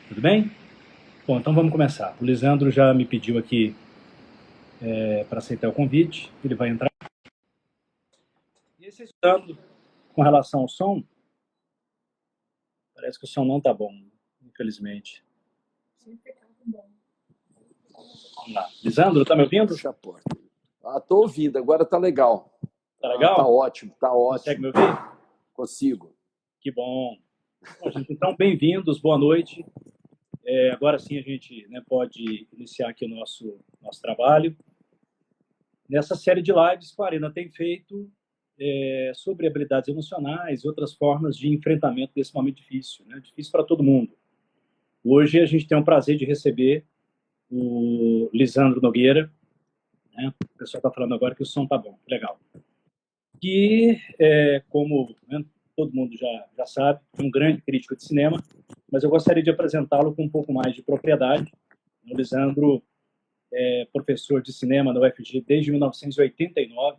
Tudo bem? Bom, então vamos começar. O Lisandro já me pediu aqui para aceitar o convite, ele vai entrar. E esse estando com relação ao som, parece que o som não está bom, infelizmente. Vamos lá. Lisandro, está me ouvindo? Puxa a porta. Tô ouvindo, agora tá legal. Tá legal? Tá ótimo, tá Consegue ótimo. me ouvir? Consigo. Que bom. Bom, gente, então, bem-vindos, boa noite. Agora sim a gente pode iniciar aqui o nosso trabalho. Nessa série de lives que a Arena tem feito sobre habilidades emocionais e outras formas de enfrentamento desse momento difícil, difícil para todo mundo. Hoje a gente tem o prazer de receber o Lisandro Nogueira, o pessoal está falando agora que o som está bom, legal. Que, como todo mundo já sabe, é um grande crítico de cinema, mas eu gostaria de apresentá-lo com um pouco mais de propriedade. O Lisandro é professor de cinema na UFG desde 1989,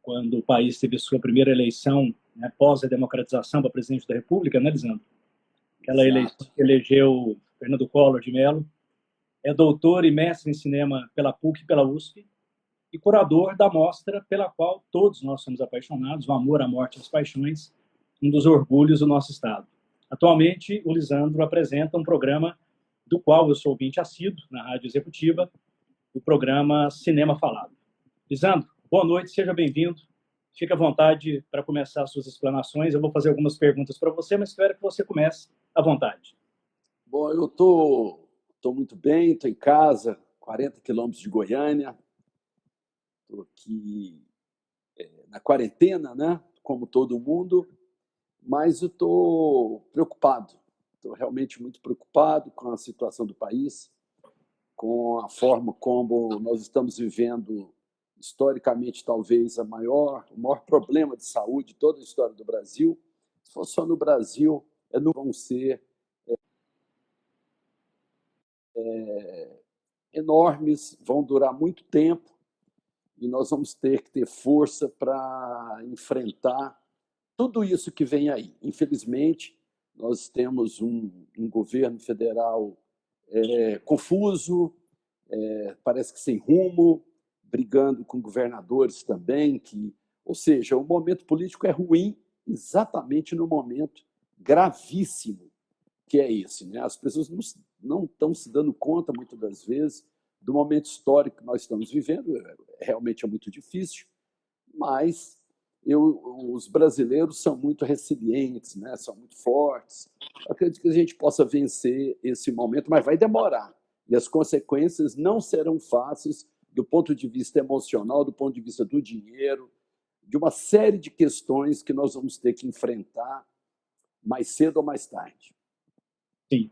quando o país teve sua primeira eleição após a democratização para presidente da República, né, Lisandro? Aquela eleição que elegeu Fernando Collor de Mello. É doutor e mestre em cinema pela PUC e pela USP e curador da mostra pela qual todos nós somos apaixonados, o Amor, a Morte e as Paixões, um dos orgulhos do nosso Estado. Atualmente, o Lisandro apresenta um programa do qual eu sou ouvinte assíduo na Rádio Executiva, o programa Cinema Falado. Lisandro, boa noite, seja bem-vindo. Fique à vontade para começar as suas explanações. Eu vou fazer algumas perguntas para você, mas espero que você comece à vontade. Bom, eu tô muito bem, estou em casa, 40 quilômetros de Goiânia. Estou aqui na quarentena, né? Como todo mundo, mas eu estou preocupado. Estou realmente muito preocupado com a situação do país, com a forma como nós estamos vivendo, historicamente, talvez o maior problema de saúde de toda a história do Brasil. Se for só no Brasil, não vão ser enormes, vão durar muito tempo e nós vamos ter que ter força para enfrentar tudo isso que vem aí. Infelizmente, nós temos um governo federal confuso, parece que sem rumo, brigando com governadores também, ou seja, o momento político é ruim exatamente no momento gravíssimo que é esse. Né? As pessoas não estão se dando conta, muitas das vezes, do momento histórico que nós estamos vivendo. Realmente é muito difícil, mas os brasileiros são muito resilientes, né? São muito fortes. Eu acredito que a gente possa vencer esse momento, mas vai demorar. E as consequências não serão fáceis do ponto de vista emocional, do ponto de vista do dinheiro, de uma série de questões que nós vamos ter que enfrentar mais cedo ou mais tarde. Sim.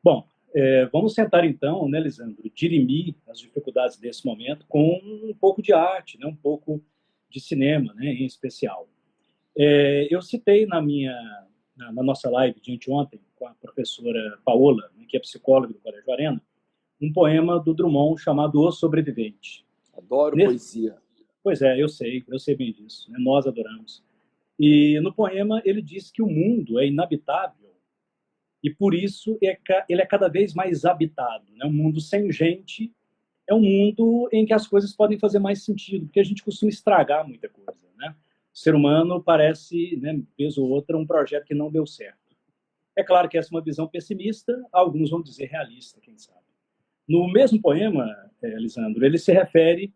Bom, vamos tentar então, né, Lisandro, dirimir as dificuldades desse momento com um pouco de arte, um pouco de cinema, em especial. Eu citei na nossa live de anteontem com a professora Paola, que é psicóloga do Colégio Arena, um poema do Drummond chamado O Sobrevivente. Adoro poesia. Pois é, eu sei bem disso, nós adoramos. E no poema ele diz que o mundo é inabitável e por isso ele é cada vez mais habitado. Um mundo sem gente é um mundo em que as coisas podem fazer mais sentido, porque a gente costuma estragar muita coisa. O ser humano parece, vez ou outra, um projeto que não deu certo. É claro que essa é uma visão pessimista, alguns vão dizer realista, quem sabe. No mesmo poema, Lisandro, ele se refere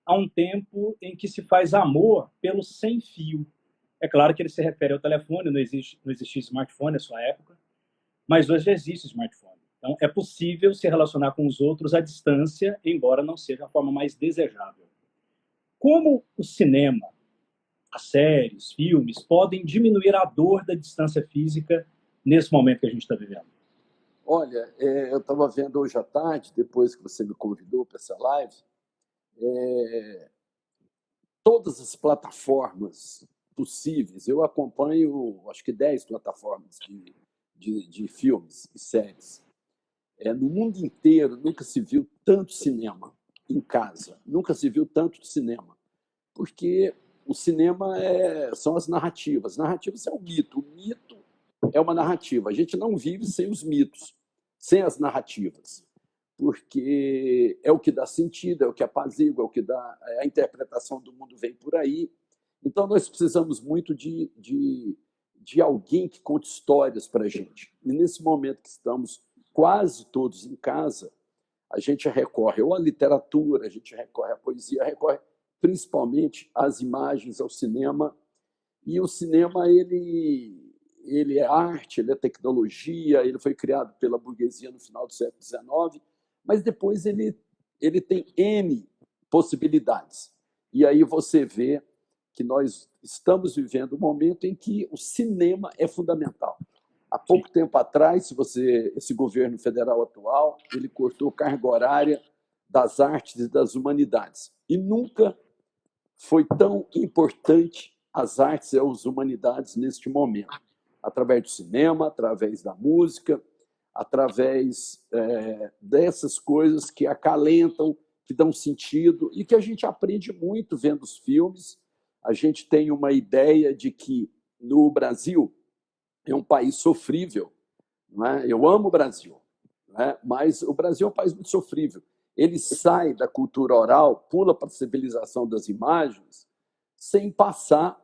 a um tempo em que se faz amor pelo sem fio. É claro que ele se refere ao telefone, não existia smartphone na sua época, mas hoje já existe smartphone. Então, é possível se relacionar com os outros à distância, embora não seja a forma mais desejável. Como o cinema, as séries, filmes, podem diminuir a dor da distância física nesse momento que a gente está vivendo? Olha, eu estava vendo hoje à tarde, depois que você me convidou para essa live, todas as plataformas possíveis. Eu acompanho, acho que 10 plataformas de filmes e séries. No mundo inteiro nunca se viu tanto cinema em casa, nunca se viu tanto cinema, porque o cinema são as narrativas. Narrativas é o mito é uma narrativa. A gente não vive sem os mitos, sem as narrativas, porque é o que dá sentido, é o que apazigua, é o que dá a interpretação do mundo vem por aí. Então, nós precisamos muito de alguém que conte histórias para a gente. E nesse momento que estamos quase todos em casa, a gente recorre ou à literatura, a gente recorre à poesia, recorre principalmente às imagens, ao cinema. E o cinema, ele é arte, ele é tecnologia, ele foi criado pela burguesia no final do século XIX, mas depois ele tem N possibilidades. E aí você vê que nós estamos vivendo um momento em que o cinema é fundamental. Há pouco tempo atrás, esse governo federal atual, ele cortou carga horária das artes e das humanidades. E nunca foi tão importante as artes e as humanidades neste momento. Através do cinema, através da música, através dessas coisas que acalentam, que dão sentido e que a gente aprende muito vendo os filmes. A gente tem uma ideia de que no Brasil é um país sofrível. Não é? Eu amo o Brasil, não é? Mas o Brasil é um país muito sofrível. Ele sai da cultura oral, pula para a civilização das imagens, sem passar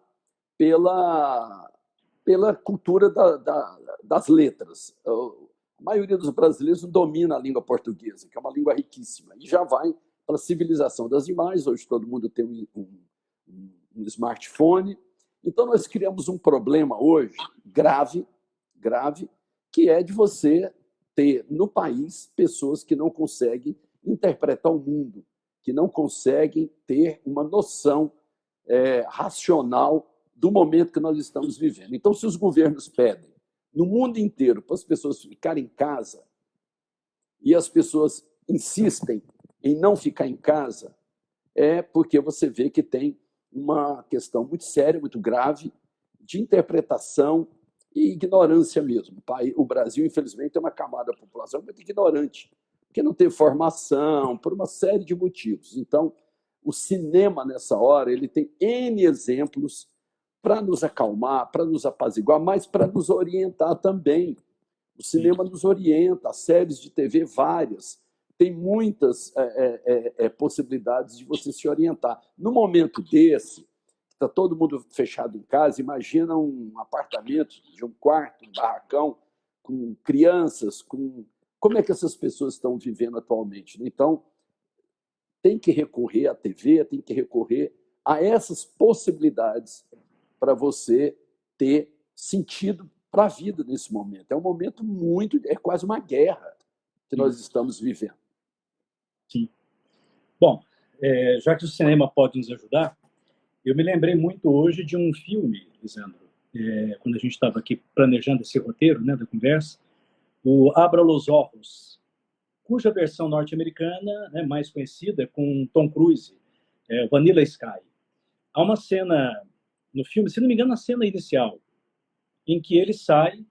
pela cultura das letras. A maioria dos brasileiros não domina a língua portuguesa, que é uma língua riquíssima, e já vai para a civilização das imagens. Hoje todo mundo tem um smartphone. Então, nós criamos um problema hoje grave, que é de você ter no país pessoas que não conseguem interpretar o mundo, que não conseguem ter uma noção racional do momento que nós estamos vivendo. Então, se os governos pedem no mundo inteiro para as pessoas ficarem em casa e as pessoas insistem em não ficar em casa, é porque você vê que tem uma questão muito séria, muito grave, de interpretação e ignorância mesmo. O Brasil, infelizmente, tem uma camada da população muito ignorante, que não tem formação, por uma série de motivos. Então, o cinema, nessa hora, ele tem N exemplos para nos acalmar, para nos apaziguar, mas para nos orientar também. O cinema nos orienta, as séries de TV, várias, tem muitas possibilidades de você se orientar. No momento desse, está todo mundo fechado em casa, imagina um apartamento de um quarto, um barracão, com crianças, como é que essas pessoas estão vivendo atualmente? Então, tem que recorrer à TV, tem que recorrer a essas possibilidades para você ter sentido para a vida nesse momento. É um momento é quase uma guerra que nós estamos vivendo. Sim. Bom, já que o cinema pode nos ajudar, eu me lembrei muito hoje de um filme, Lisandro, quando a gente estava aqui planejando esse roteiro, né, da conversa, o Abra los Ojos, cuja versão norte-americana, né, mais conhecida, é com Tom Cruise, Vanilla Sky. Há uma cena no filme, se não me engano, a cena inicial, em que ele sai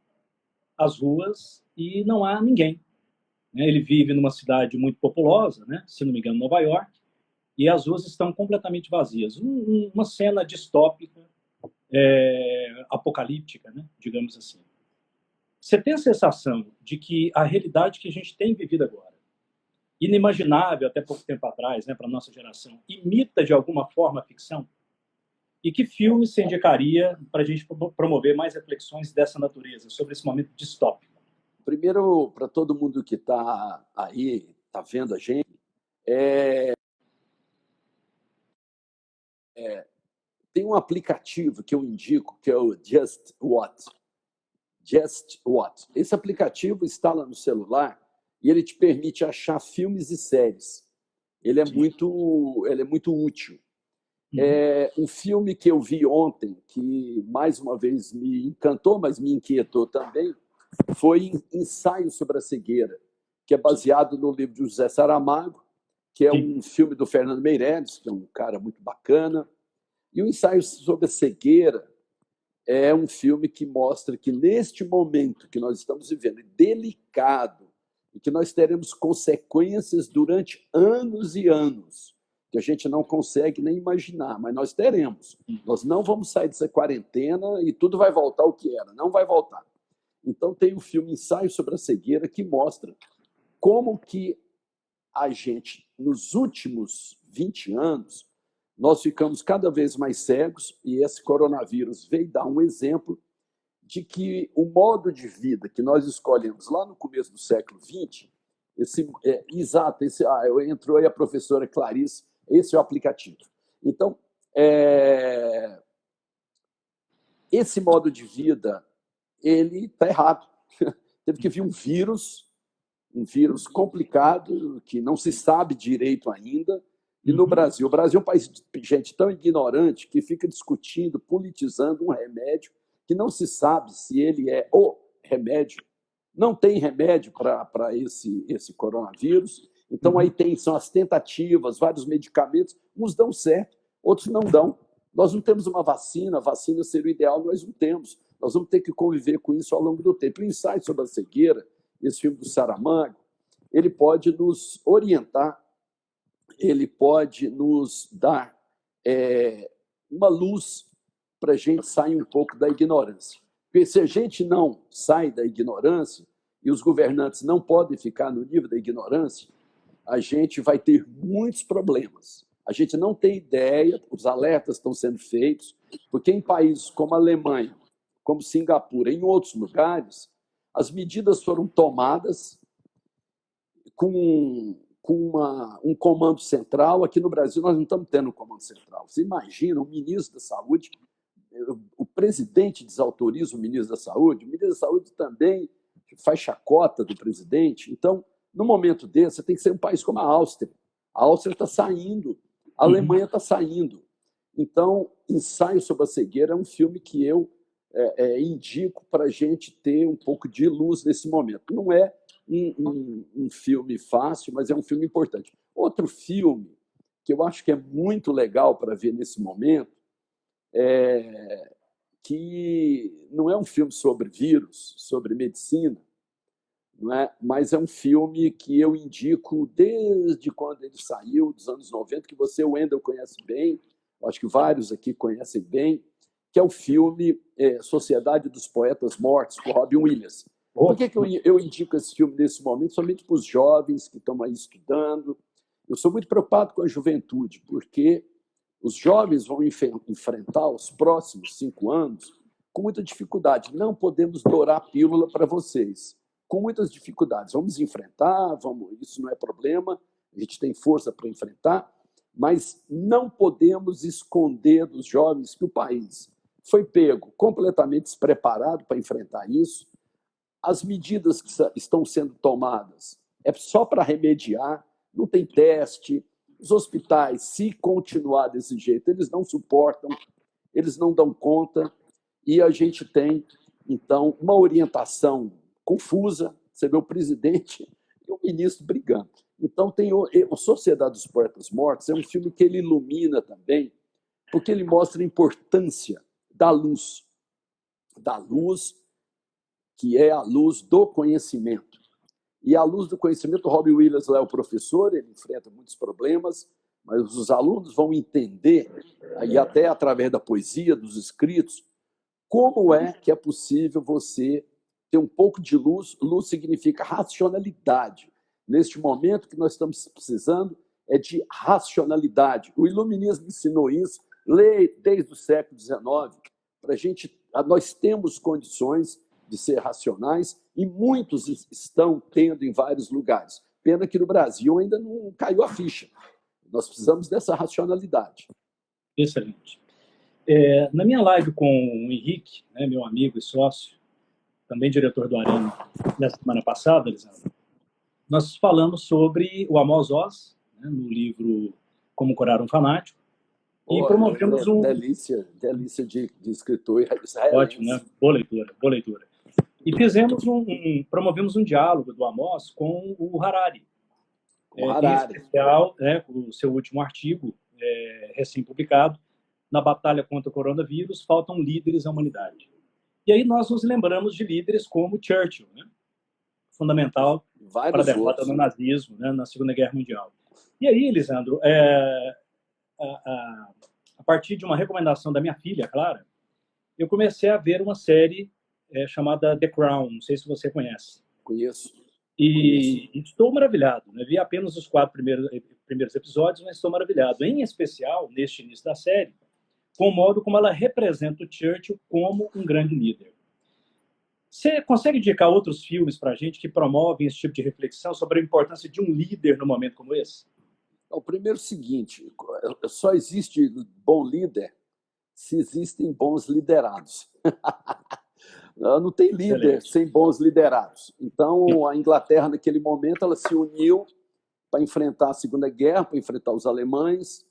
às ruas e não há ninguém. Ele vive numa cidade muito populosa, né? Se não me engano, Nova York, e as ruas estão completamente vazias. Uma cena distópica, apocalíptica, né? Digamos assim. Você tem a sensação de que a realidade que a gente tem vivido agora, inimaginável até pouco tempo atrás, né, para a nossa geração, imita de alguma forma a ficção? E que filme você indicaria para a gente promover mais reflexões dessa natureza, sobre esse momento distópico? Primeiro, para todo mundo que está aí, está vendo a gente, tem um aplicativo que eu indico, que é o Just What. Just What. Esse aplicativo instala no celular e ele te permite achar filmes e séries. Ele é muito útil. Um filme que eu vi ontem, que mais uma vez me encantou, mas me inquietou também, foi Ensaio sobre a Cegueira, que é baseado no livro de José Saramago, que é um filme do Fernando Meirelles, que é um cara muito bacana. E o Ensaio sobre a Cegueira é um filme que mostra que, neste momento que nós estamos vivendo, delicado, e que nós teremos consequências durante anos e anos, que a gente não consegue nem imaginar, mas nós teremos. Nós não vamos sair dessa quarentena e tudo vai voltar ao que era, não vai voltar. Então, tem o filme Ensaio sobre a Cegueira, que mostra como que a gente, nos últimos 20 anos, nós ficamos cada vez mais cegos, e esse coronavírus veio dar um exemplo de que o modo de vida que nós escolhemos lá no começo do século XX, entrou aí a professora Clarice, esse é o aplicativo. Então, esse modo de vida, ele está errado. Teve que vir um vírus complicado, que não se sabe direito ainda, e no Brasil. O Brasil é um país de gente tão ignorante que fica discutindo, politizando um remédio que não se sabe se ele é o remédio. Não tem remédio para esse coronavírus. Então, aí são as tentativas, vários medicamentos. Uns dão certo, outros não dão. Nós não temos uma vacina, a vacina seria o ideal, nós não temos. Nós vamos ter que conviver com isso ao longo do tempo. O Ensaio sobre a Cegueira, esse filme do Saramago, ele pode nos orientar, ele pode nos dar uma luz para a gente sair um pouco da ignorância. Porque se a gente não sai da ignorância, e os governantes não podem ficar no nível da ignorância, a gente vai ter muitos problemas. A gente não tem ideia, os alertas estão sendo feitos, porque em países como a Alemanha, como Singapura, em outros lugares, as medidas foram tomadas com um comando central. Aqui no Brasil, nós não estamos tendo um comando central. Você imagina o ministro da Saúde, o presidente desautoriza o ministro da Saúde também faz chacota do presidente. Então, no momento desse, você tem que ser um país como a Áustria. A Áustria está saindo, a Alemanha está saindo. Então, Ensaio sobre a Cegueira é um filme que eu indico para a gente ter um pouco de luz nesse momento. Não é um filme fácil, mas é um filme importante. Outro filme que eu acho que é muito legal para ver nesse momento, que não é um filme sobre vírus, sobre medicina, não é? Mas é um filme que eu indico desde quando ele saiu, dos anos 90, que você, Wendel, conhece bem, acho que vários aqui conhecem bem, que é o filme Sociedade dos Poetas Mortos, com Robin Williams. Por que eu indico esse filme nesse momento? Somente para os jovens que estão aí estudando. Eu sou muito preocupado com a juventude, porque os jovens vão enfrentar os próximos 5 anos com muita dificuldade. Não podemos dourar a pílula para vocês. Com muitas dificuldades. Vamos enfrentar, isso não é problema, a gente tem força para enfrentar, mas não podemos esconder dos jovens que o país foi pego completamente despreparado para enfrentar isso. As medidas que estão sendo tomadas é só para remediar, não tem teste. Os hospitais, se continuar desse jeito, eles não suportam, eles não dão conta, e a gente tem, então, uma orientação confusa. Você vê o presidente e o ministro brigando. Então, tem o Sociedade dos Poetas Mortos, é um filme que ele ilumina também, porque ele mostra a importância da luz, que é a luz do conhecimento. E a luz do conhecimento, o Robin Williams lá é o professor, ele enfrenta muitos problemas, mas os alunos vão entender, e até através da poesia, dos escritos, como é que é possível você ter um pouco de luz. Luz significa racionalidade. Neste momento que nós estamos precisando é de racionalidade. O iluminismo ensinou isso desde o século XIX. Nós temos condições de ser racionais e muitos estão tendo em vários lugares. Pena que no Brasil ainda não caiu a ficha. Nós precisamos dessa racionalidade. Excelente. Na minha live com o Henrique, né, meu amigo e sócio, também diretor do Arena, na semana passada, Lisandro, nós falamos sobre o Amos Oz, né, no livro Como Curar um Fanático, e promovemos delícia de escritor israelense. Ótimo, né? Boa leitura. E promovemos um diálogo do Amos com o Harari. Em especial, o seu último artigo, recém-publicado, Na Batalha contra o Coronavírus, faltam líderes à humanidade. E aí nós nos lembramos de líderes como Churchill, né? Fundamental para a derrota do nazismo, né, na Segunda Guerra Mundial. E aí, Lisandro, a partir de uma recomendação da minha filha, Clara, eu comecei a ver uma série chamada The Crown, não sei se você conhece. Conheço. E estou maravilhado, né? Vi apenas os 4 primeiros episódios, mas estou maravilhado, em especial, neste início da série, com o modo como ela representa o Churchill como um grande líder. Você consegue indicar outros filmes para a gente que promovem esse tipo de reflexão sobre a importância de um líder num momento como esse? O primeiro é o seguinte, só existe bom líder se existem bons liderados. Não tem líder sem bons liderados. Então, a Inglaterra, naquele momento, ela se uniu para enfrentar a Segunda Guerra, para enfrentar os alemães,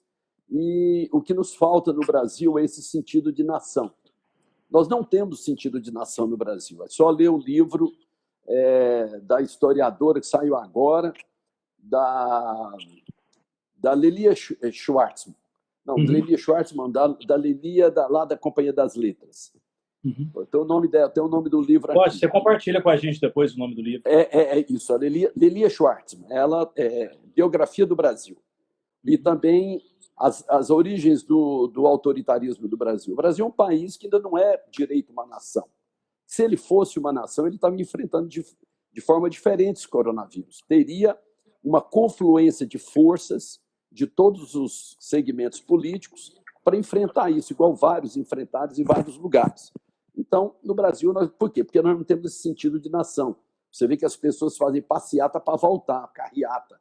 e o que nos falta no Brasil é esse sentido de nação. Nós não temos sentido de nação no Brasil. É só ler o livro da historiadora que saiu agora, da Lelia Schwartzman. Não, Lelia Schwartzman, da Lelia, lá da Companhia das Letras. Tem o nome dela, tem o nome do livro aqui. Pode, você compartilha com a gente depois o nome do livro. É isso, a Lelia Schwartzman. Ela é Biografia do Brasil. E também as origens do autoritarismo do Brasil. O Brasil é um país que ainda não é direito uma nação. Se ele fosse uma nação, ele estava enfrentando de forma diferente o coronavírus. Teria uma confluência de forças de todos os segmentos políticos para enfrentar isso, igual vários enfrentados em vários lugares. Então, no Brasil, por quê? Porque nós não temos esse sentido de nação. Você vê que as pessoas fazem passeata para voltar, carreata.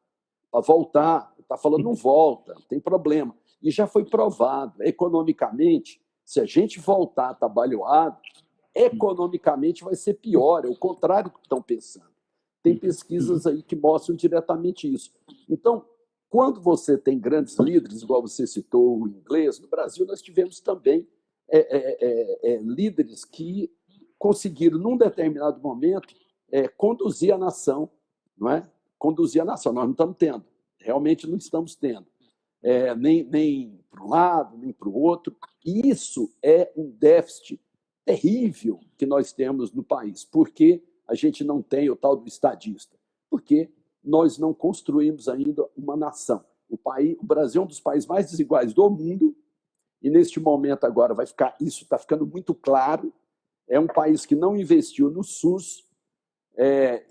Para voltar, está falando não volta, não tem problema. E já foi provado, economicamente, se a gente voltar atabalhoado, economicamente vai ser pior, é o contrário do que estão pensando. Tem pesquisas aí que mostram diretamente isso. Então, quando você tem grandes líderes, igual você citou o inglês, no Brasil nós tivemos também líderes que conseguiram, num determinado momento, conduzir a nação, não é? Conduzir a nação. Nós não estamos tendo, realmente não estamos tendo, nem para um lado, nem para o outro. E isso é um déficit terrível que nós temos no país. Por que a gente não tem o tal do estadista? Porque nós não construímos ainda uma nação. O Brasil é um dos países mais desiguais do mundo, e neste momento agora isso está ficando muito claro. É um país que não investiu no SUS,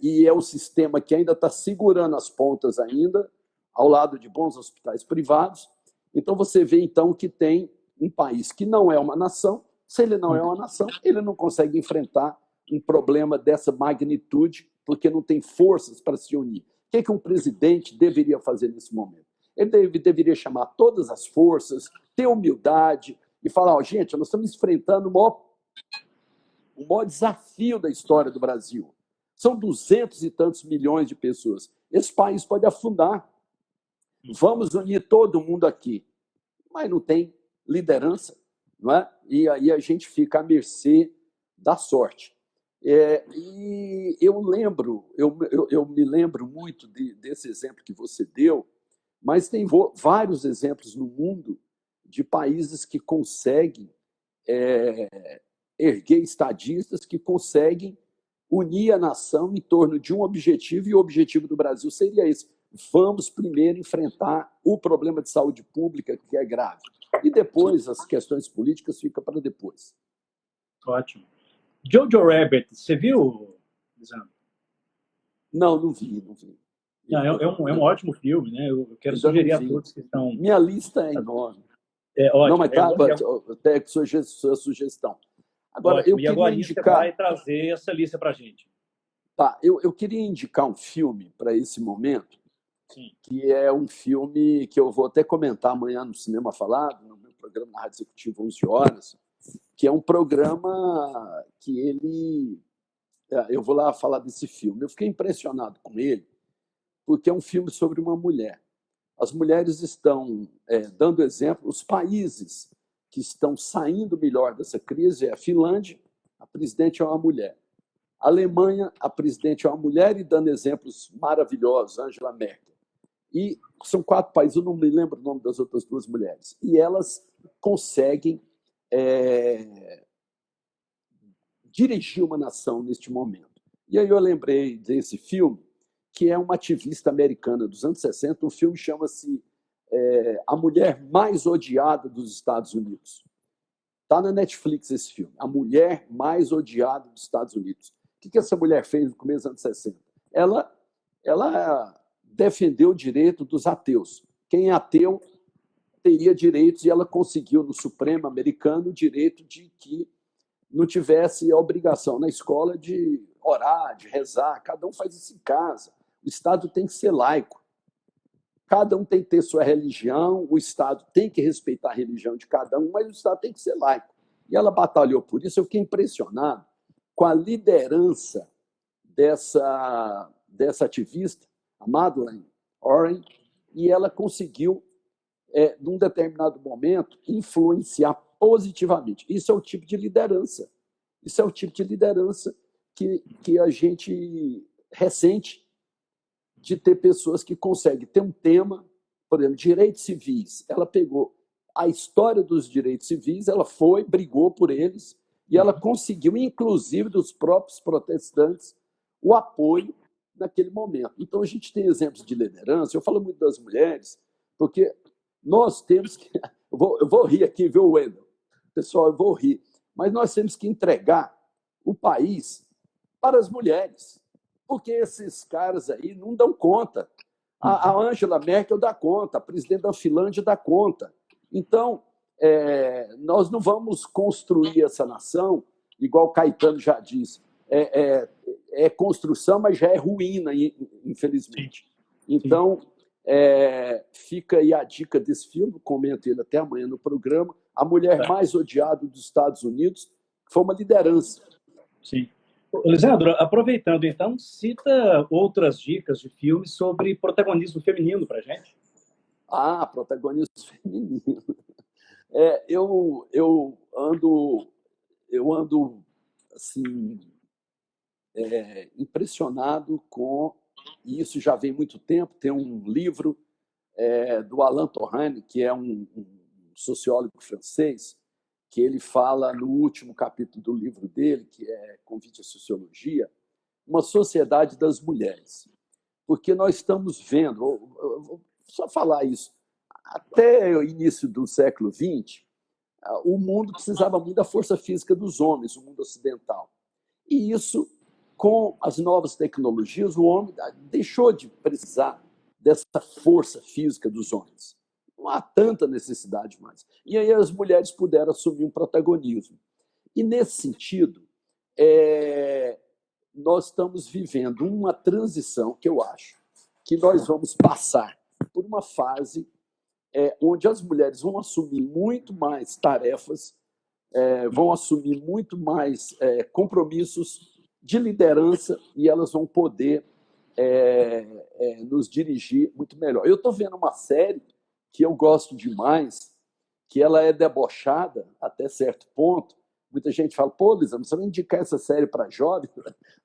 e é um sistema que ainda está segurando as pontas ainda, ao lado de bons hospitais privados. Então você vê então que tem um país que não é uma nação. Se ele não é uma nação, ele não consegue enfrentar um problema dessa magnitude, porque não tem forças para se unir. O que um presidente deveria fazer nesse momento? Ele deveria chamar todas as forças, ter humildade e falar, gente, nós estamos enfrentando o maior desafio da história do Brasil. São 200 e tantos milhões de pessoas. Esse país pode afundar. Vamos unir todo mundo aqui. Mas não tem liderança, não é? E aí a gente fica à mercê da sorte. E eu me lembro muito desse exemplo que você deu, mas tem vários exemplos no mundo de países que conseguem erguer estadistas, que conseguem unir a nação em torno de um objetivo, e o objetivo do Brasil seria esse. Vamos primeiro enfrentar o problema de saúde pública, que é grave. E depois as questões políticas ficam para depois. Ótimo. Jojo Rabbit, você viu, Lisandro? Não vi. Não, é um ótimo filme, né? Eu quero sugerir a todos que estão... Minha lista é enorme. Ótimo. Não, mas até sua sugestão. Agora, ótimo. Eu queria indicar... você vai trazer essa lista para a gente. Tá, eu queria indicar um filme para esse momento, Sim. Que é um filme que eu vou até comentar amanhã no Cinema Falado, no meu programa na Rádio Executiva, 11 horas, que é um programa que eu vou lá falar desse filme. Eu fiquei impressionado com ele, porque é um filme sobre uma mulher. As mulheres estão dando exemplo, os países que estão saindo melhor dessa crise é a Finlândia, a presidente é uma mulher. A Alemanha, a presidente é uma mulher e dando exemplos maravilhosos, Angela Merkel. E são 4 países, eu não me lembro o nome das outras 2 mulheres. E elas conseguem dirigir uma nação neste momento. E aí eu lembrei desse filme, que é uma ativista americana dos anos 60, um filme chama-se A Mulher Mais Odiada dos Estados Unidos. Está na Netflix esse filme, A Mulher Mais Odiada dos Estados Unidos. O que essa mulher fez no começo dos anos 60? Ela defendeu o direito dos ateus. Quem é ateu teria direitos, e ela conseguiu no Supremo americano o direito de que não tivesse a obrigação na escola de orar, de rezar. Cada um faz isso em casa. O Estado tem que ser laico. Cada um tem que ter sua religião, o Estado tem que respeitar a religião de cada um, mas o Estado tem que ser laico. E ela batalhou por isso. Eu fiquei impressionado com a liderança dessa ativista, a Madeleine Albright, e ela conseguiu, num determinado momento, influenciar positivamente. Isso é o tipo de liderança. Isso é o tipo de liderança que a gente ressente de ter pessoas que conseguem ter um tema, por exemplo, direitos civis. Ela pegou a história dos direitos civis, ela foi, brigou por eles, e ela conseguiu, inclusive dos próprios protestantes, o apoio naquele momento. Então, a gente tem exemplos de liderança. Eu falo muito das mulheres, porque nós temos que... Eu vou rir aqui, viu, Wendel? Pessoal, eu vou rir. Mas nós temos que entregar o país para as mulheres, porque esses caras aí não dão conta. A Angela Merkel dá conta, a presidente da Finlândia dá conta. Então, nós não vamos construir essa nação, igual o Caetano já disse, é construção, mas já é ruína, infelizmente. Então, fica aí a dica desse filme, comento ele até amanhã no programa, A Mulher Mais Odiada dos Estados Unidos, que foi uma liderança. Sim. Lisandro, aproveitando então, cita outras dicas de filmes sobre protagonismo feminino para a gente. Protagonismo feminino. Eu ando assim, impressionado com isso. Já vem muito tempo. Tem um livro do Alain Touraine, que é um sociólogo francês, que ele fala no último capítulo do livro dele, que é Convite à Sociologia, uma sociedade das mulheres. Porque nós estamos vendo, eu vou só falar isso, até o início do século XX, o mundo precisava muito da força física dos homens, o mundo ocidental. E isso, com as novas tecnologias, o homem deixou de precisar dessa força física dos homens. Não há tanta necessidade mais. E aí as mulheres puderam assumir um protagonismo. E, nesse sentido, nós estamos vivendo uma transição que eu acho que nós vamos passar por uma fase onde as mulheres vão assumir muito mais tarefas, vão assumir muito mais compromissos de liderança, e elas vão poder nos dirigir muito melhor. Eu estou vendo uma série que eu gosto demais, que ela é debochada até certo ponto. Muita gente fala, pô, Lisa, não precisa indicar essa série para jovens.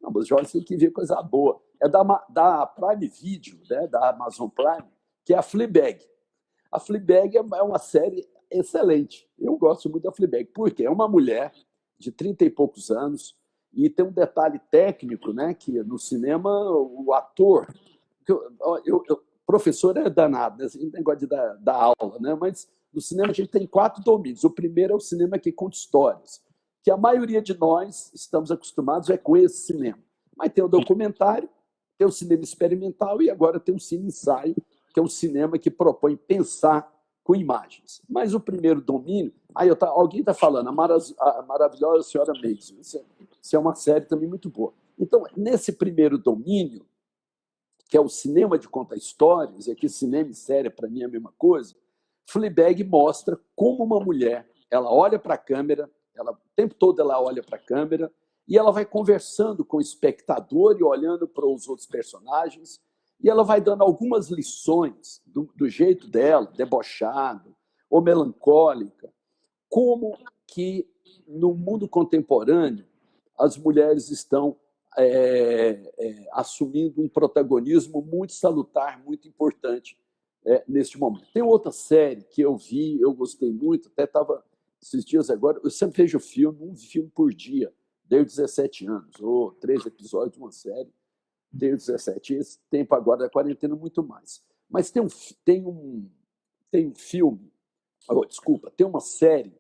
Não, mas os jovens têm que ver coisa boa. É da Prime Video, né, da Amazon Prime, que é a Fleabag. A Fleabag é uma série excelente. Eu gosto muito da Fleabag, porque é uma mulher de 30 e poucos anos, e tem um detalhe técnico, né, que no cinema o ator... Professor é danado, né? Esse negócio de dar aula, né? Mas no cinema a gente tem 4 domínios. O primeiro é o cinema que conta histórias, que a maioria de nós estamos acostumados com esse cinema. Mas tem o documentário, tem o cinema experimental e agora tem o cine ensaio, que é um cinema que propõe pensar com imagens. Mas o primeiro domínio... alguém está falando, a maravilhosa Senhora Maisel. Isso é uma série também muito boa. Então, nesse primeiro domínio, que é o cinema de contar histórias, e aqui cinema e série, para mim, é a mesma coisa, Fleabag mostra como uma mulher, ela olha para a câmera, o tempo todo ela olha para a câmera, e ela vai conversando com o espectador e olhando para os outros personagens, e ela vai dando algumas lições do jeito dela, debochado ou melancólica, como que no mundo contemporâneo as mulheres estão assumindo um protagonismo muito salutar, muito importante neste momento. Tem outra série que eu vi, eu gostei muito, até estava esses dias agora, eu sempre vejo um filme por dia, desde 17 anos, ou 3 episódios de uma série, desde 17. Esse tempo agora da quarentena, muito mais. Mas tem um filme, tem uma série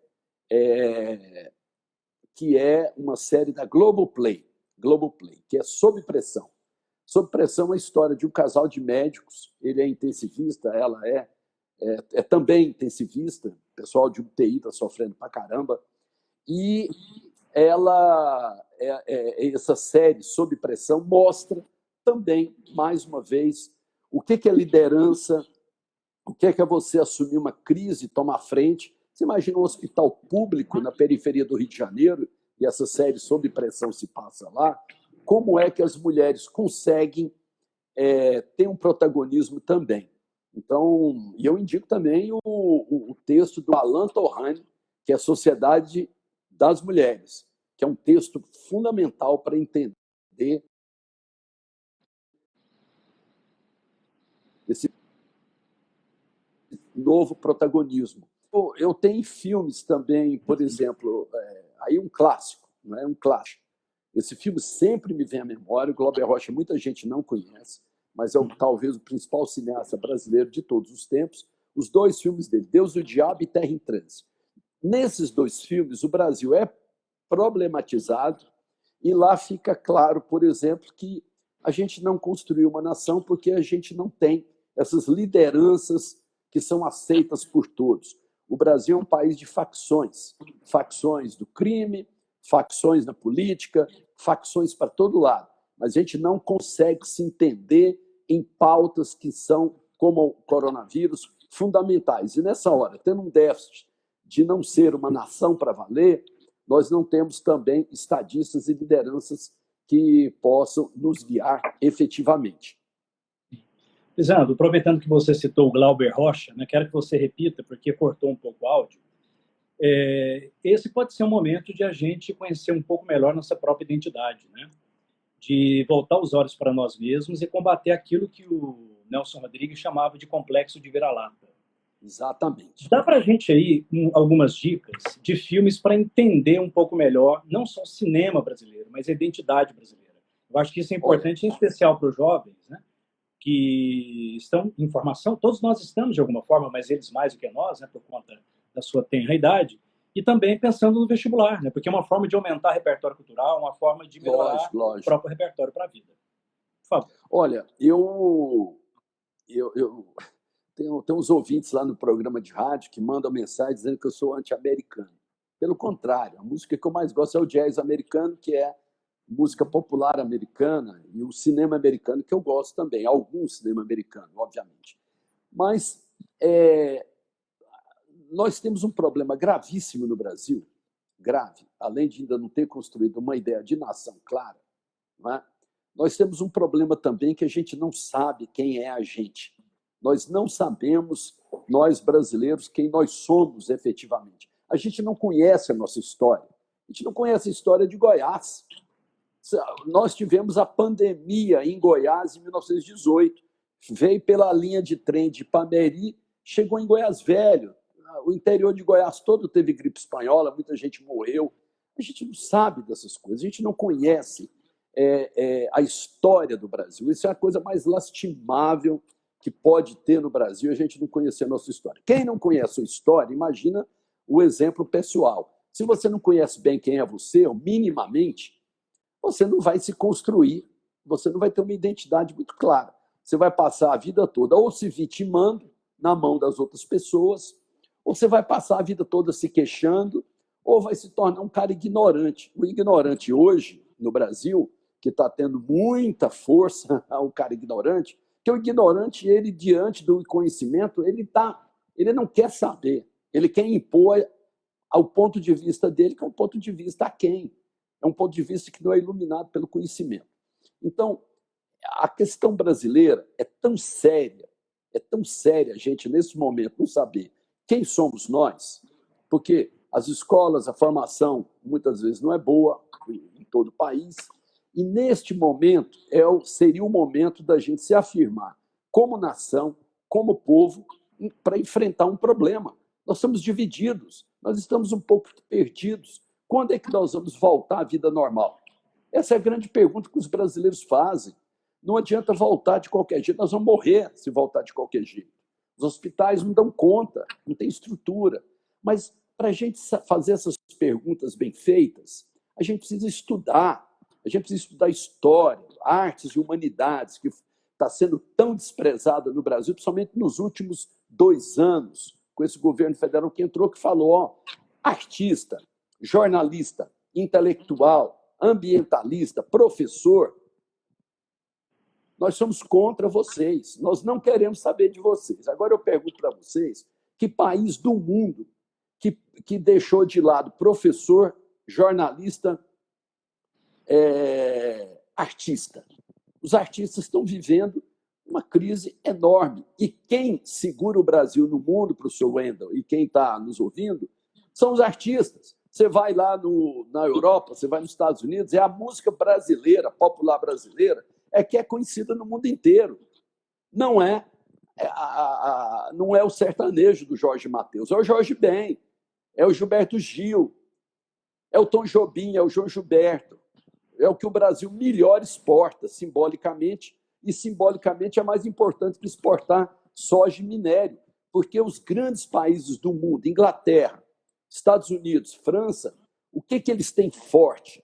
que é uma série da Globoplay, que é Sob Pressão. Sob Pressão é uma história de um casal de médicos, ele é intensivista, ela é também intensivista, o pessoal de UTI está sofrendo pra caramba, e essa série Sob Pressão mostra também, mais uma vez, o que é liderança, o que é você assumir uma crise e tomar frente. Você imagina um hospital público na periferia do Rio de Janeiro, e essa série Sob Pressão se passa lá, como é que as mulheres conseguem ter um protagonismo também. Então, e eu indico também o texto do Alain Touraine, que é a Sociedade das Mulheres, que é um texto fundamental para entender esse novo protagonismo. Eu tenho filmes também, por exemplo, aí um clássico, não é um clássico. Esse filme sempre me vem à memória. O Glauber Rocha muita gente não conhece, mas é talvez o principal cineasta brasileiro de todos os tempos. Os dois filmes dele, Deus e o Diabo e Terra em Transe. Nesses dois filmes, o Brasil é problematizado e lá fica claro, por exemplo, que a gente não construiu uma nação porque a gente não tem essas lideranças que são aceitas por todos. O Brasil é um país de facções, facções do crime, facções na política, facções para todo lado. Mas a gente não consegue se entender em pautas que são, como o coronavírus, fundamentais. E nessa hora, tendo um déficit de não ser uma nação para valer, nós não temos também estadistas e lideranças que possam nos guiar efetivamente. Lisandro, aproveitando que você citou o Glauber Rocha, né, quero que você repita, porque cortou um pouco o áudio. Esse pode ser um momento de a gente conhecer um pouco melhor nossa própria identidade, né? De voltar os olhos para nós mesmos e combater aquilo que o Nelson Rodrigues chamava de complexo de vira-lata. Exatamente. Dá para a gente aí algumas dicas de filmes para entender um pouco melhor, não só o cinema brasileiro, mas a identidade brasileira. Eu acho que isso é importante, em especial para os jovens, né? Que estão em formação, todos nós estamos de alguma forma, mas eles mais do que nós, né, por conta da sua tenra idade, e também pensando no vestibular, né, porque é uma forma de aumentar o repertório cultural, uma forma de melhorar o próprio repertório para a vida. Por favor. Olha, eu tenho uns ouvintes lá no programa de rádio que mandam mensagem dizendo que eu sou anti-americano. Pelo contrário, a música que eu mais gosto é o jazz americano, que é música popular americana, e o cinema americano, que eu gosto também, algum cinema americano, obviamente. Mas nós temos um problema gravíssimo no Brasil, grave, além de ainda não ter construído uma ideia de nação clara, não é? Nós temos um problema também que a gente não sabe quem é a gente. Nós não sabemos, nós brasileiros, quem nós somos efetivamente. A gente não conhece a nossa história. A gente não conhece a história de Goiás. Nós tivemos a pandemia em Goiás em 1918. Veio pela linha de trem de Ipameri, chegou em Goiás Velho. O interior de Goiás todo teve gripe espanhola, muita gente morreu. A gente não sabe dessas coisas, a gente não conhece a história do Brasil. Isso é a coisa mais lastimável que pode ter no Brasil, a gente não conhecer a nossa história. Quem não conhece a história, imagina o exemplo pessoal. Se você não conhece bem quem é você, ou minimamente, você não vai se construir, você não vai ter uma identidade muito clara. Você vai passar a vida toda ou se vitimando na mão das outras pessoas, ou você vai passar a vida toda se queixando, ou vai se tornar um cara ignorante. O ignorante hoje, no Brasil, que está tendo muita força, o cara ignorante, que o ignorante, ele, diante do conhecimento, ele não quer saber, ele quer impor ao ponto de vista dele, que é um ponto de vista aquém. É um ponto de vista que não é iluminado pelo conhecimento. Então, a questão brasileira é tão séria a gente, nesse momento, não saber quem somos nós, porque as escolas, a formação, muitas vezes não é boa em todo o país, e neste momento seria o momento da gente se afirmar como nação, como povo, para enfrentar um problema. Nós estamos divididos, nós estamos um pouco perdidos. Quando é que nós vamos voltar à vida normal? Essa é a grande pergunta que os brasileiros fazem. Não adianta voltar de qualquer jeito, nós vamos morrer se voltar de qualquer jeito. Os hospitais não dão conta, não tem estrutura. Mas para a gente fazer essas perguntas bem feitas, a gente precisa estudar. A gente precisa estudar história, artes e humanidades, que está sendo tão desprezada no Brasil, principalmente nos últimos 2 anos, com esse governo federal que entrou, que falou, ó, artista, jornalista, intelectual, ambientalista, professor, nós somos contra vocês, nós não queremos saber de vocês. Agora eu pergunto para vocês, que país do mundo que deixou de lado professor, jornalista, artista? Os artistas estão vivendo uma crise enorme. E quem segura o Brasil no mundo, para o seu Wendel, e quem está nos ouvindo, são os artistas. Você vai lá na Europa, você vai nos Estados Unidos, é a música brasileira, popular brasileira, que é conhecida no mundo inteiro. Não é o sertanejo do Jorge Mateus, é o Jorge Ben, é o Gilberto Gil, é o Tom Jobim, é o João Gilberto. É o que o Brasil melhor exporta, simbolicamente, e simbolicamente é mais importante que exportar soja e minério, porque os grandes países do mundo, Inglaterra, Estados Unidos, França, o que eles têm forte?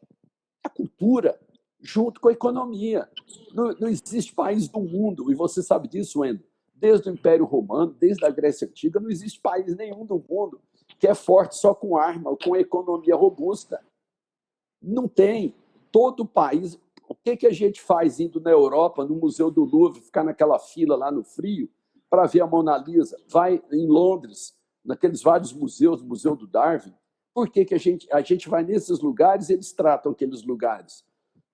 A cultura, junto com a economia. Não existe país do mundo, e você sabe disso, Wendel, desde o Império Romano, desde a Grécia Antiga, não existe país nenhum do mundo que é forte só com arma ou com economia robusta. Não tem. Todo país... O que a gente faz indo na Europa, no Museu do Louvre, ficar naquela fila lá no frio para ver a Mona Lisa? Vai em Londres, naqueles vários museus, o Museu do Darwin. Por que a gente vai nesses lugares e eles tratam aqueles lugares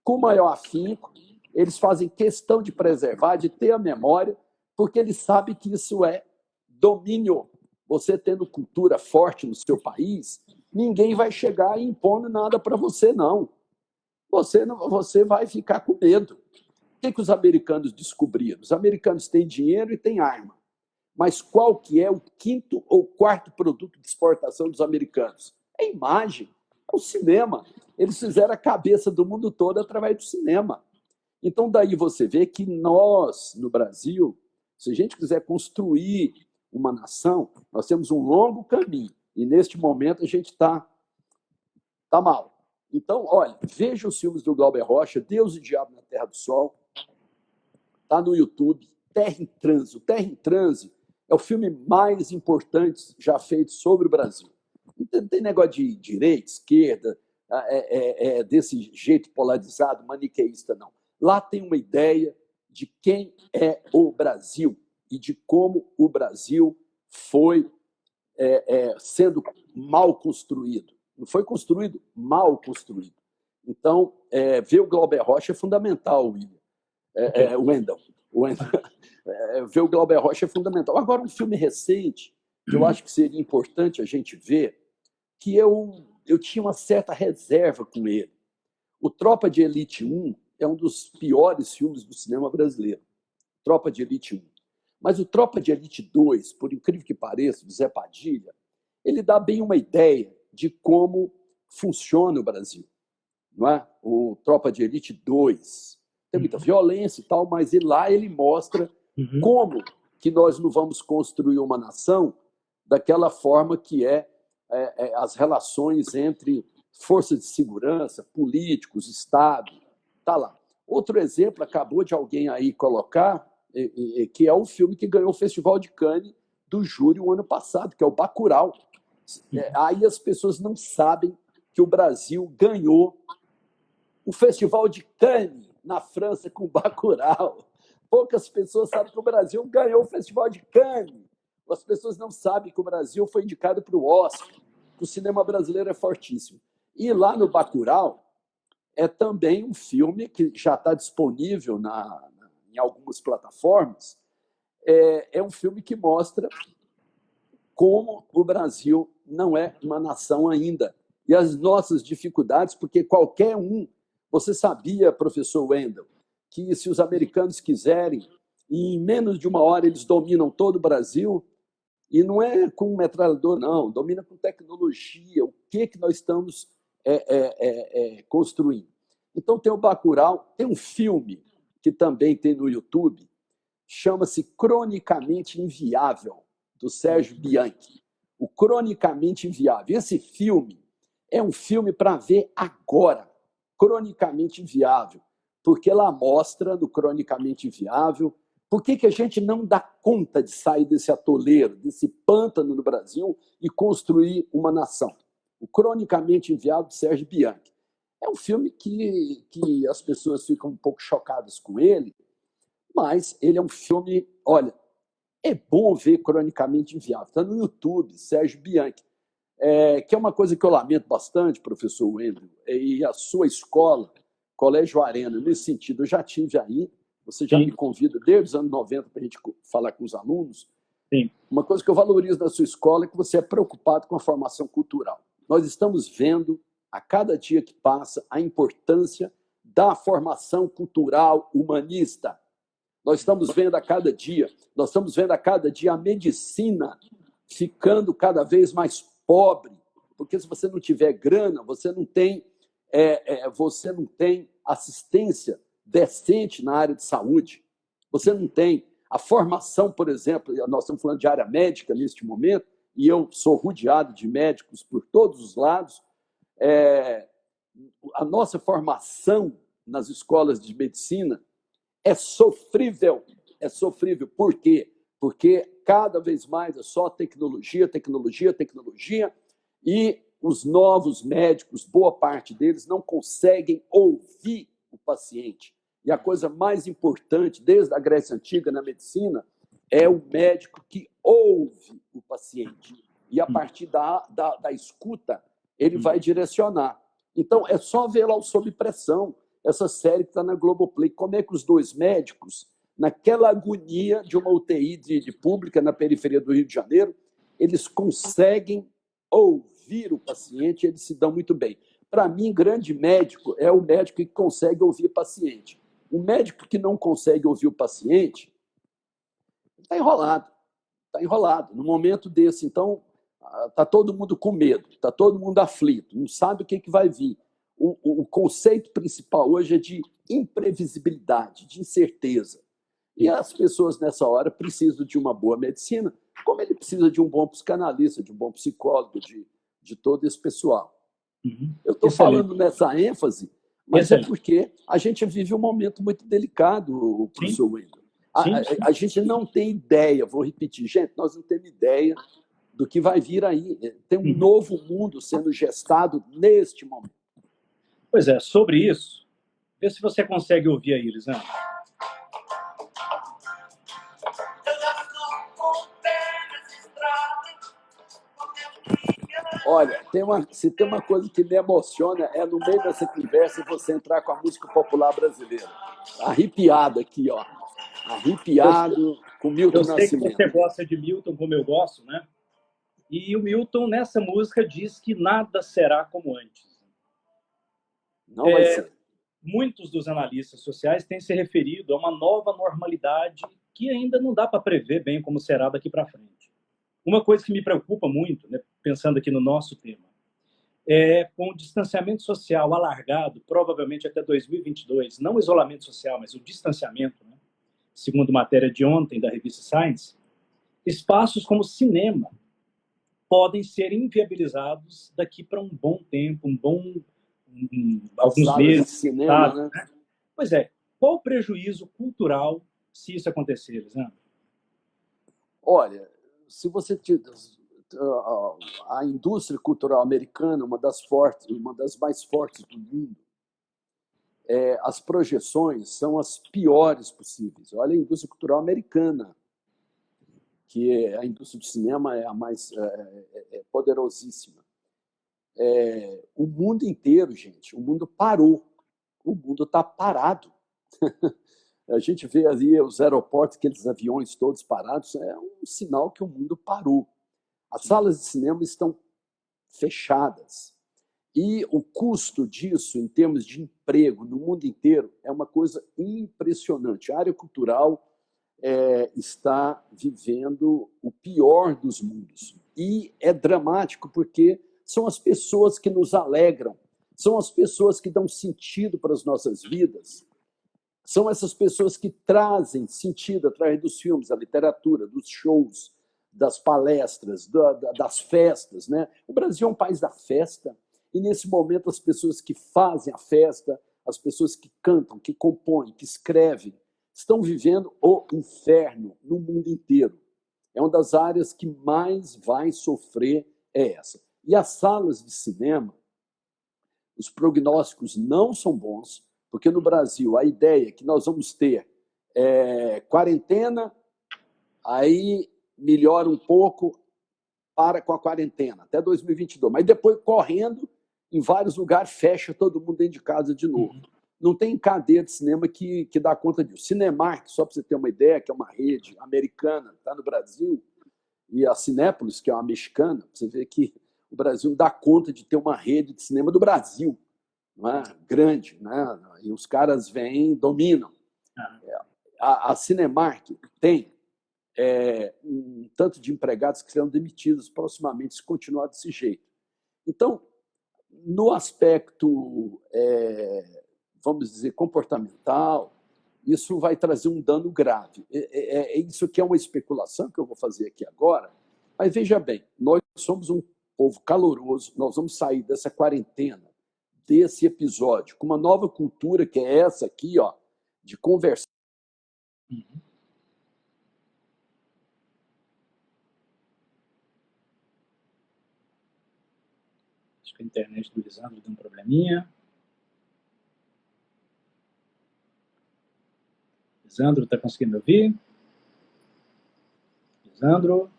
com maior afinco? Eles fazem questão de preservar, de ter a memória, porque eles sabem que isso é domínio. Você tendo cultura forte no seu país, ninguém vai chegar impondo nada para você, não. Você vai ficar com medo. O que os americanos descobriram? Os americanos têm dinheiro e têm arma. Mas qual que é o quinto ou quarto produto de exportação dos americanos? É a imagem, é o cinema. Eles fizeram a cabeça do mundo todo através do cinema. Então, daí você vê que nós, no Brasil, se a gente quiser construir uma nação, nós temos um longo caminho. E, neste momento, a gente está mal. Então, olha, veja os filmes do Glauber Rocha, Deus e o Diabo na Terra do Sol. Está no YouTube. Terra em Transe. O Terra em Transe é o filme mais importante já feito sobre o Brasil. Não tem negócio de direita, esquerda, desse jeito polarizado, maniqueísta, não. Lá tem uma ideia de quem é o Brasil e de como o Brasil foi sendo mal construído. Não foi construído, mal construído. Então, ver o Glauber Rocha é fundamental, Wendel. Ver o Glauber Rocha é fundamental. Agora, um filme recente, que eu acho que seria importante a gente ver, que eu tinha uma certa reserva com ele. O Tropa de Elite 1 é um dos piores filmes do cinema brasileiro. Tropa de Elite 1. Mas o Tropa de Elite 2, por incrível que pareça, do Zé Padilha, ele dá bem uma ideia de como funciona o Brasil. Não é? O Tropa de Elite 2 tem muita violência e tal, mas lá ele mostra como que nós não vamos construir uma nação daquela forma que as relações entre forças de segurança, políticos, Estado. Tá lá. Outro exemplo, acabou de alguém aí colocar, que é um filme que ganhou o Festival de Cannes do júri o ano passado, que é o Bacurau. Aí as pessoas não sabem que o Brasil ganhou o Festival de Cannes na França com o Bacurau. Poucas pessoas sabem que o Brasil ganhou o Festival de Cannes. As pessoas não sabem que o Brasil foi indicado para o Oscar, que o cinema brasileiro é fortíssimo. E lá no Bacurau é também um filme que já está disponível em algumas plataformas. É um filme que mostra como o Brasil não é uma nação ainda. E as nossas dificuldades, porque qualquer um... Você sabia, professor Wendel, que se os americanos quiserem, em menos de 1 hora eles dominam todo o Brasil? E não é com metralhador, não. Domina com tecnologia. O que nós estamos construindo? Então, tem o Bacurau. Tem um filme que também tem no YouTube, chama-se Cronicamente Inviável, do Sérgio Bianchi. o Cronicamente Inviável. Esse filme é um filme para ver agora, Cronicamente Inviável, porque ela mostra no Cronicamente Inviável por que a gente não dá conta de sair desse atoleiro, desse pântano no Brasil e construir uma nação. O Cronicamente Inviável, de Sérgio Bianchi. É um filme que as pessoas ficam um pouco chocadas com ele, mas ele é um filme, olha, é bom ver Cronicamente Inviável. Está no YouTube, Sérgio Bianchi. Que é uma coisa que eu lamento bastante, professor Wendel, e a sua escola, Colégio Arena, nesse sentido, eu já tive aí, você já me convida desde os anos 90 para a gente falar com os alunos. Sim. Uma coisa que eu valorizo na sua escola é que você é preocupado com a formação cultural. Nós estamos vendo, a cada dia que passa, a importância da formação cultural humanista. Nós estamos vendo a cada dia a medicina ficando cada vez mais pobre, porque se você não tiver grana, você não tem assistência decente na área de saúde. Você não tem a formação, por exemplo, nós estamos falando de área médica neste momento, e eu sou rodeado de médicos por todos os lados. A nossa formação nas escolas de medicina é sofrível. É sofrível. Por quê? Porque cada vez mais é só tecnologia, tecnologia, tecnologia, e os novos médicos, boa parte deles, não conseguem ouvir o paciente. E a coisa mais importante, desde a Grécia Antiga na medicina, é o médico que ouve o paciente. E a partir da escuta, ele vai direcionar. Então, é só ver lá o Sob Pressão, essa série que está na Globoplay, como é que os dois médicos, naquela agonia de uma UTI de pública na periferia do Rio de Janeiro, eles conseguem ouvir o paciente, eles se dão muito bem. Para mim, grande médico é o médico que consegue ouvir o paciente. O médico que não consegue ouvir o paciente está enrolado. Está enrolado. No momento desse, então, está todo mundo com medo, está todo mundo aflito, não sabe o que vai vir. O conceito principal hoje é de imprevisibilidade, de incerteza. E as pessoas, nessa hora, precisam de uma boa medicina, como ele precisa de um bom psicanalista, de um bom psicólogo, de todo esse pessoal. Eu estou falando nessa ênfase, mas é porque a gente vive um momento muito delicado, professor Wendel. A gente não tem ideia, vou repetir, gente, nós não temos ideia do que vai vir aí. Tem um novo mundo sendo gestado neste momento. Pois é, sobre isso, vê se você consegue ouvir aí, Elisandro. Olha, se tem uma coisa que me emociona é no meio dessa conversa você entrar com a música popular brasileira. Arrepiado aqui, ó. Arrepiado com Milton Nascimento. Eu sei que você gosta de Milton, como eu gosto, né? E o Milton, nessa música, diz que nada será como antes. Não vai ser. Muitos dos analistas sociais têm se referido a uma nova normalidade que ainda não dá para prever bem como será daqui para frente. Uma coisa que me preocupa muito, né, pensando aqui no nosso tema, é com o distanciamento social alargado, provavelmente até 2022, não o isolamento social, mas o distanciamento, né, segundo matéria de ontem da revista Science, espaços como cinema podem ser inviabilizados daqui para um bom tempo, alguns meses. Cinema, né? Pois é, qual o prejuízo cultural se isso acontecer, Elisandro? Olha, se você a indústria cultural americana, uma das mais fortes do mundo, as projeções são as piores possíveis. Olha a indústria cultural americana, que a indústria do cinema é a mais poderosíssima. O mundo inteiro, gente, o mundo parou. O mundo está parado. A gente vê ali os aeroportos, aqueles aviões todos parados, é um sinal que o mundo parou. As salas de cinema estão fechadas. E o custo disso, em termos de emprego no mundo inteiro, é uma coisa impressionante. A área cultural está vivendo o pior dos mundos. E é dramático porque são as pessoas que nos alegram, são as pessoas que dão sentido para as nossas vidas, são essas pessoas que trazem sentido através dos filmes, da literatura, dos shows, das palestras, das festas, né? O Brasil é um país da festa, e nesse momento as pessoas que fazem a festa, as pessoas que cantam, que compõem, que escrevem, estão vivendo o inferno no mundo inteiro. É uma das áreas que mais vai sofrer essa. E as salas de cinema, os prognósticos não são bons, porque no Brasil a ideia é que nós vamos ter quarentena, aí melhora um pouco, para com a quarentena, até 2022. Mas depois, correndo, em vários lugares, fecha todo mundo dentro de casa de novo. Não tem cadeia de cinema que dá conta disso. Cinemark, só para você ter uma ideia, que é uma rede americana, está no Brasil, e a Cinépolis, que é uma mexicana, você vê que o Brasil dá conta de ter uma rede de cinema do Brasil, não é? Grande, né? E os caras vêm, dominam. A Cinemark tem um tanto de empregados que serão demitidos proximamente se continuar desse jeito. Então, no aspecto, vamos dizer, comportamental, isso vai trazer um dano grave. Isso aqui é uma especulação que eu vou fazer aqui agora, mas veja bem, nós somos um povo caloroso, nós vamos sair dessa quarentena, desse episódio, com uma nova cultura, que é essa aqui, ó, de conversar. Acho que a internet do Lisandro deu um probleminha. Lisandro, está conseguindo me ouvir? Lisandro?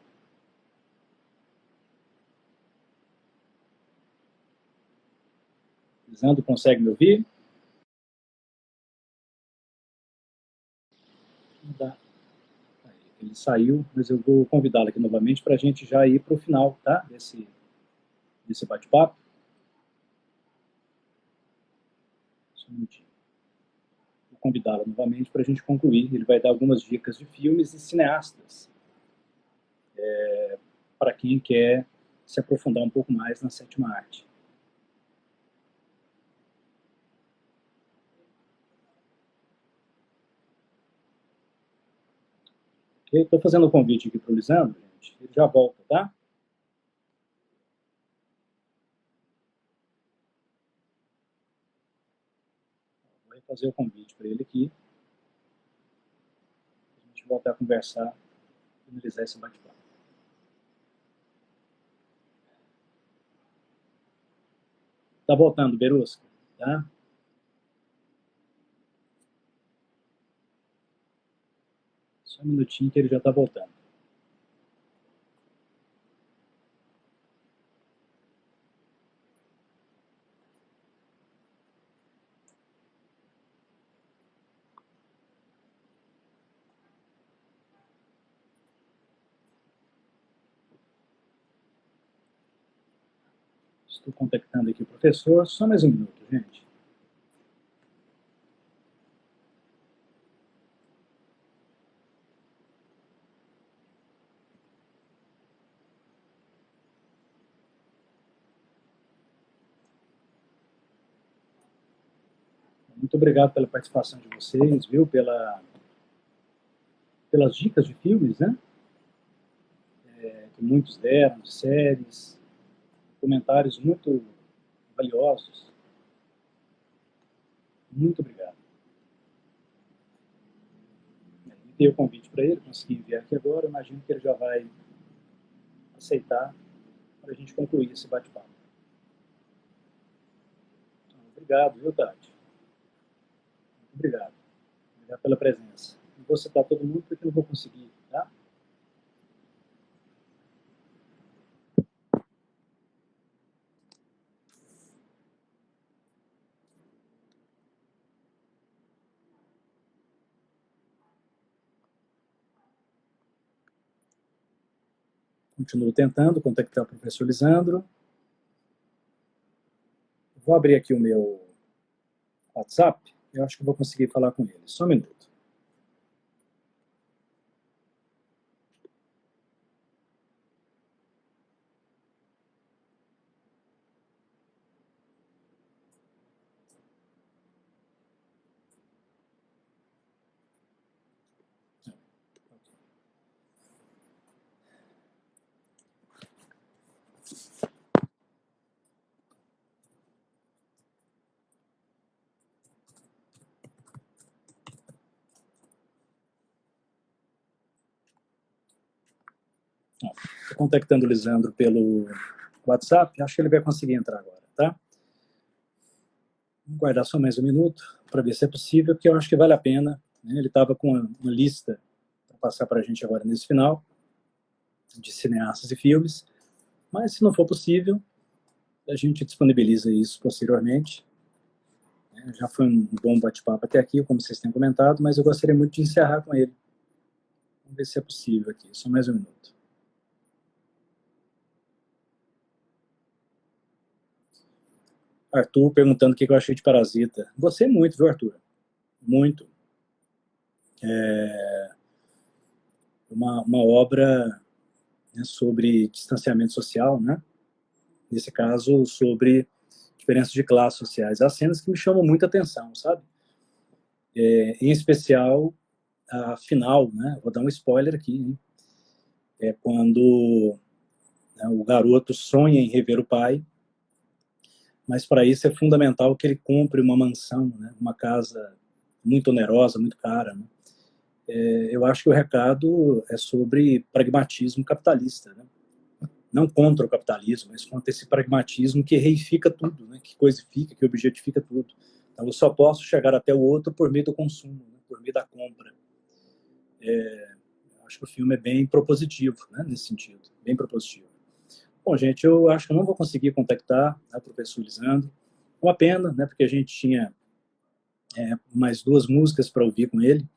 Lisandro, consegue me ouvir? Não dá. Ele saiu, mas eu vou convidá-lo aqui novamente para a gente já ir para o final, tá? Desse bate-papo. Só um minutinho. Vou convidá-lo novamente para a gente concluir. Ele vai dar algumas dicas de filmes e cineastas para quem quer se aprofundar um pouco mais na sétima arte. Estou fazendo o convite aqui para o Lisandro, gente. Ele já volta, tá? Vou fazer o convite para ele aqui. A gente voltar a conversar, finalizar esse bate-papo. Tá voltando, Berusca, tá? Só um minutinho que ele já está voltando. Estou contactando aqui o professor. Só mais um minuto, gente. Muito obrigado pela participação de vocês, viu? Pelas dicas de filmes, né? Que muitos deram, de séries, comentários muito valiosos. Muito obrigado. Enviei o convite para ele, consegui enviar aqui agora. Imagino que ele já vai aceitar para a gente concluir esse bate-papo. Então, obrigado, viu, Tati? Muito obrigado. Obrigado pela presença. Não vou citar todo mundo porque não vou conseguir, tá? Continuo tentando contactar o professor Lisandro. Vou abrir aqui o meu WhatsApp. Eu acho que vou conseguir falar com ele. Só um minuto. Estou contactando o Lisandro pelo WhatsApp, acho que ele vai conseguir entrar agora, tá? Vamos guardar só mais um minuto para ver se é possível, porque eu acho que vale a pena, né? Ele estava com uma lista para passar para a gente agora nesse final, de cineastas e filmes, mas se não for possível, a gente disponibiliza isso posteriormente. Já foi um bom bate-papo até aqui, como vocês têm comentado, mas eu gostaria muito de encerrar com ele. Vamos ver se é possível aqui, só mais um minuto. Arthur perguntando o que eu achei de Parasita. Gostei muito, viu, Arthur? Muito. É uma obra, né, sobre distanciamento social, né? Nesse caso, sobre diferenças de classes sociais. Há cenas que me chamam muita atenção, sabe? Em especial, a final, né? Vou dar um spoiler aqui, hein? É quando, né, o garoto sonha em rever o pai, mas para isso é fundamental que ele compre uma mansão, né? Uma casa muito onerosa, muito cara, né? Eu acho que o recado é sobre pragmatismo capitalista, né? Não contra o capitalismo, mas contra esse pragmatismo que reifica tudo, né? Que coisifica, que objetifica tudo. Então, eu só posso chegar até o outro por meio do consumo, né? Por meio da compra. Acho que o filme é bem propositivo, né? Nesse sentido, bem propositivo. Bom, gente, eu acho que eu não vou conseguir contactar o professor Lisandro. Uma pena, né? Porque a gente tinha mais duas músicas para ouvir com ele.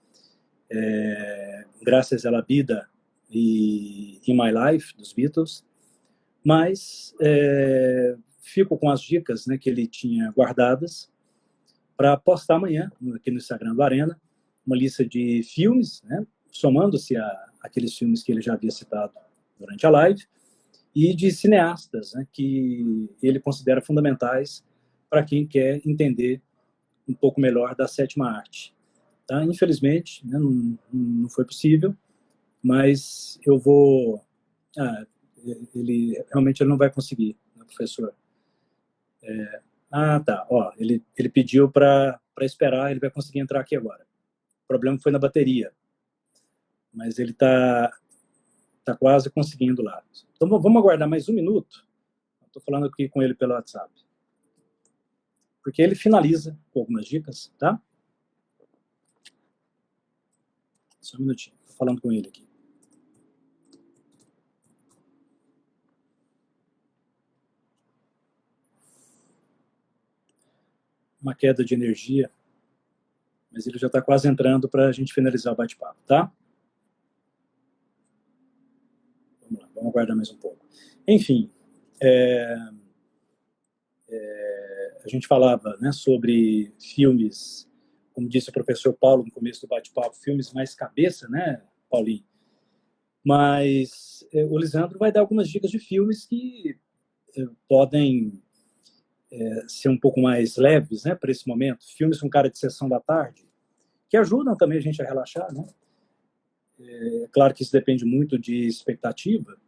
Graças à La Vida e In My Life, dos Beatles. Mas fico com as dicas, né, que ele tinha guardadas para postar amanhã, aqui no Instagram do Arena, uma lista de filmes, né, somando-se aqueles filmes que ele já havia citado durante a live, e de cineastas, né, que ele considera fundamentais para quem quer entender um pouco melhor da sétima arte. Tá? Infelizmente, né, não foi possível, mas eu vou... ele realmente ele não vai conseguir, né, professor? Tá. Ó, ele pediu para esperar, ele vai conseguir entrar aqui agora. O problema foi na bateria, mas ele tá quase conseguindo lá. Então vamos aguardar mais um minuto. Estou falando aqui com ele pelo WhatsApp, porque ele finaliza com algumas dicas, tá? Só um minutinho. Estou falando com ele aqui. Uma queda de energia, mas ele já está quase entrando para a gente finalizar o bate-papo, tá? Vamos lá, vamos aguardar mais um pouco. Enfim, a gente falava, né, sobre filmes, como disse o professor Paulo no começo do bate-papo, filmes mais cabeça, né, Paulinho? Mas o Lisandro vai dar algumas dicas de filmes que podem ser um pouco mais leves, né, para esse momento. Filmes com cara de sessão da tarde, que ajudam também a gente a relaxar, né? É claro que isso depende muito de expectativa,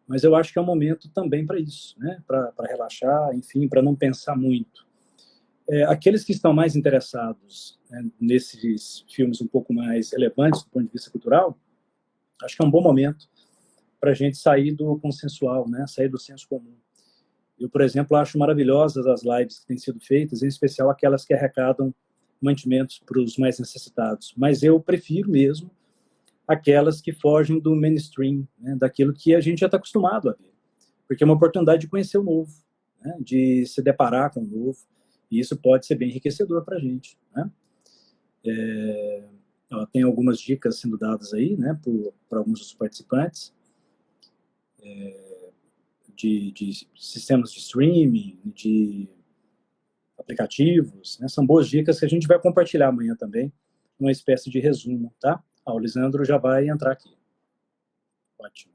mas eu acho que é um momento também para isso, né? Para relaxar, enfim, para não pensar muito. Aqueles que estão mais interessados, né, nesses filmes um pouco mais relevantes do ponto de vista cultural, acho que é um bom momento para a gente sair do consensual, né? Sair do senso comum. Eu, por exemplo, acho maravilhosas as lives que têm sido feitas, em especial aquelas que arrecadam mantimentos para os mais necessitados. Mas eu prefiro mesmo aquelas que fogem do mainstream, né? Daquilo que a gente já está acostumado a ver. Porque é uma oportunidade de conhecer o novo, né? De se deparar com o novo. E isso pode ser bem enriquecedor para a gente, né? Tem algumas dicas sendo dadas aí, né, por alguns dos participantes, de sistemas de streaming, de aplicativos, né? São boas dicas que a gente vai compartilhar amanhã também, uma espécie de resumo, tá? O Lisandro já vai entrar aqui. Ótimo.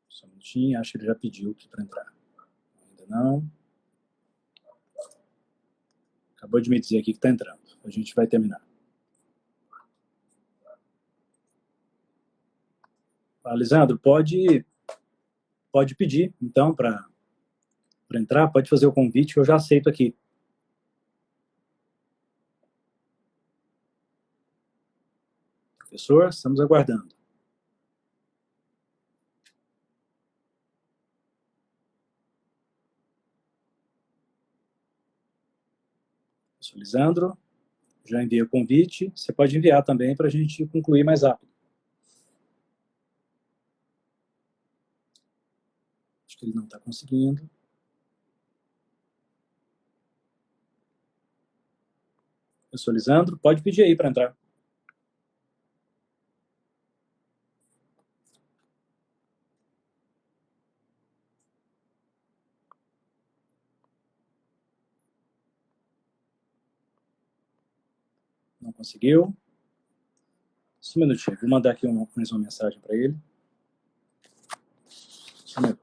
Só um minutinho, acho que ele já pediu aqui para entrar. Ainda não. Acabou de me dizer aqui que está entrando. A gente vai terminar. Lisandro, pode pedir, então, para entrar, pode fazer o convite que eu já aceito aqui. Professor, estamos aguardando. Lisandro, já enviei o convite. Você pode enviar também para a gente concluir mais rápido. Acho que ele não está conseguindo. Eu sou Lisandro, pode pedir aí para entrar. Não conseguiu. Só um minutinho, vou mandar aqui mais uma mensagem para ele. Só um minuto.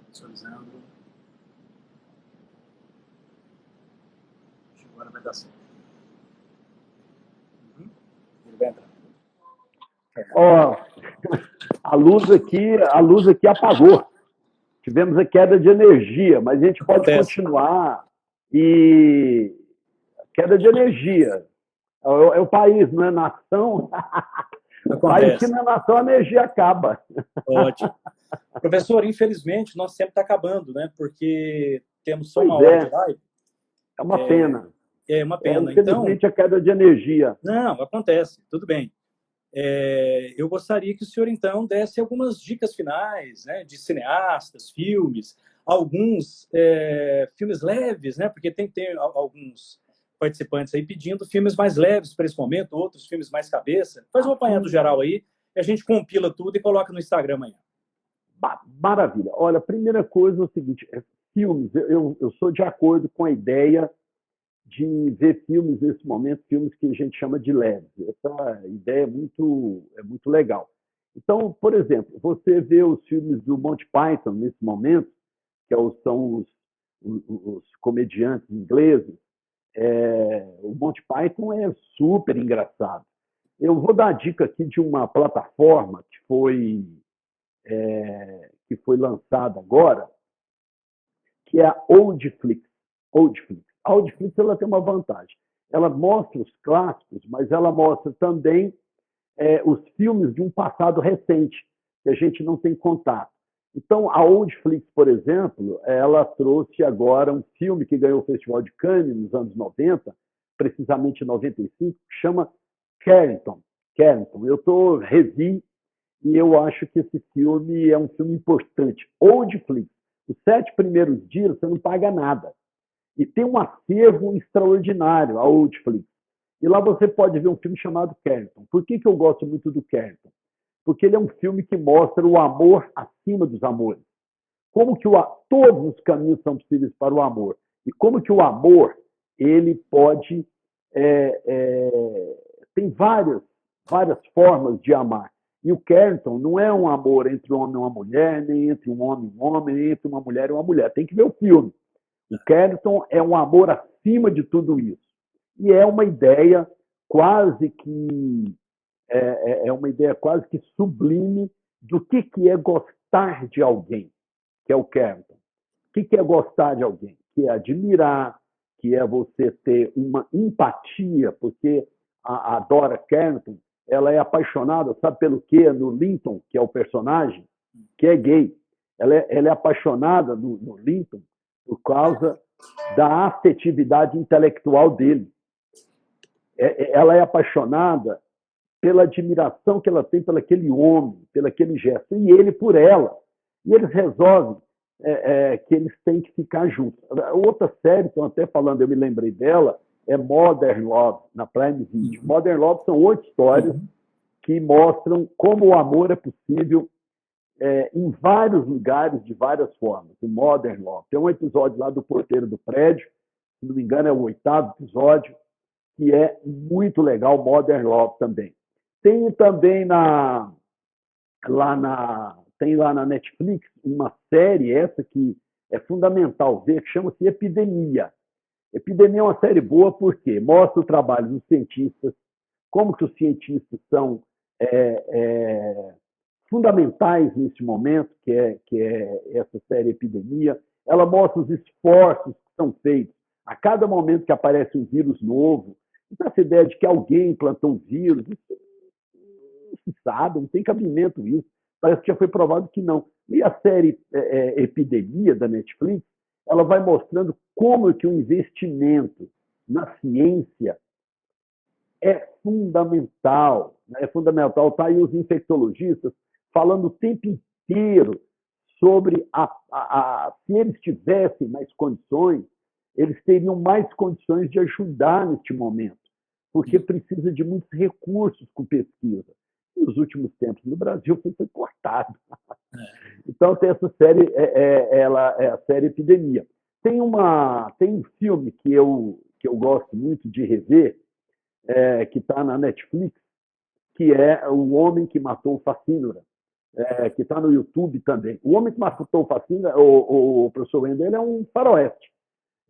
Visualizando. Agora vai dar certo. Ele vai entrar. Ó, a luz aqui apagou. Tivemos a queda de energia, mas a gente pode continuar. E queda de energia. É o país, não é nação. O país que não é nação, a energia acaba. Ótimo. Professor, infelizmente, nosso tempo está acabando, né? Porque temos só uma hora de live. É uma pena. É uma pena. Infelizmente, então, a queda de energia. Não, acontece. Tudo bem. Eu gostaria que o senhor, então, desse algumas dicas finais, né? De cineastas, filmes, alguns filmes leves, né? Porque tem alguns participantes aí pedindo filmes mais leves para esse momento, outros filmes mais cabeça. Faz um apanhado geral aí e a gente compila tudo e coloca no Instagram amanhã. Maravilha. Olha, a primeira coisa é o seguinte, filmes, eu sou de acordo com a ideia de ver filmes nesse momento, filmes que a gente chama de leves. Essa ideia é muito legal. Então, por exemplo, você vê os filmes do Monty Python nesse momento, que são os comediantes ingleses, o Monty Python é super engraçado. Eu vou dar a dica aqui de uma plataforma que foi lançada agora, que é a Oldflix. A Oldflix ela tem uma vantagem. Ela mostra os clássicos, mas ela mostra também os filmes de um passado recente, que a gente não tem contato. Então, a Oldflix, por exemplo, ela trouxe agora um filme que ganhou o Festival de Cannes nos anos 90, precisamente em 95, que chama Carrington. Eu revi e eu acho que esse filme é um filme importante. Oldflix. Os 7 primeiros dias você não paga nada. E tem um acervo extraordinário, a Oldflix. E lá você pode ver um filme chamado Carrington. Por que eu gosto muito do Carrington? Porque ele é um filme que mostra o amor acima dos amores. Como que todos os caminhos são possíveis para o amor. E como que o amor, ele pode... tem várias formas de amar. E o Carrington não é um amor entre um homem e uma mulher, nem entre um homem e um homem, nem entre uma mulher e uma mulher. Tem que ver o filme. O Carrington é um amor acima de tudo isso. E é uma ideia quase que sublime do que é gostar de alguém, que é o Carrington. O que é gostar de alguém? Que é admirar, que é você ter uma empatia, porque a Dora Carrington, ela é apaixonada, sabe pelo quê? No Linton, que é o personagem, que é gay. Ela é apaixonada no Linton por causa da afetividade intelectual dele. Ela é apaixonada pela admiração que ela tem por aquele homem, pelo aquele gesto, e ele por ela. E eles resolvem que eles têm que ficar juntos. Outra série, estão até falando, eu me lembrei dela, é Modern Love, na Prime Video. Modern Love são 8 histórias que mostram como o amor é possível em vários lugares, de várias formas. O Modern Love. Tem um episódio lá do porteiro do prédio, se não me engano, é o 8º episódio, que é muito legal, Modern Love também. Tem também tem lá na Netflix uma série, essa que é fundamental ver, que chama-se Epidemia. Epidemia é uma série boa porque mostra o trabalho dos cientistas, como que os cientistas são é, é, fundamentais neste momento, que é essa série Epidemia. Ela mostra os esforços que são feitos a cada momento que aparece um vírus novo. Então, essa ideia de que alguém plantou um vírus, isso não se sabe, não tem cabimento isso. Parece que já foi provado que não. E a série Epidemia, da Netflix, ela vai mostrando como que o investimento na ciência é fundamental. Né? É fundamental. Está aí os infectologistas falando o tempo inteiro sobre se eles tivessem mais condições, eles teriam mais condições de ajudar neste momento, porque precisa de muitos recursos com pesquisa. E nos últimos tempos no Brasil foi cortado. Então tem essa série, ela é a série Epidemia. Tem um filme que eu gosto muito de rever, que está na Netflix, que é O Homem que Matou o Facínora, que está no YouTube também. O Homem que Matou o Facínora, o professor Wendel, é um faroeste.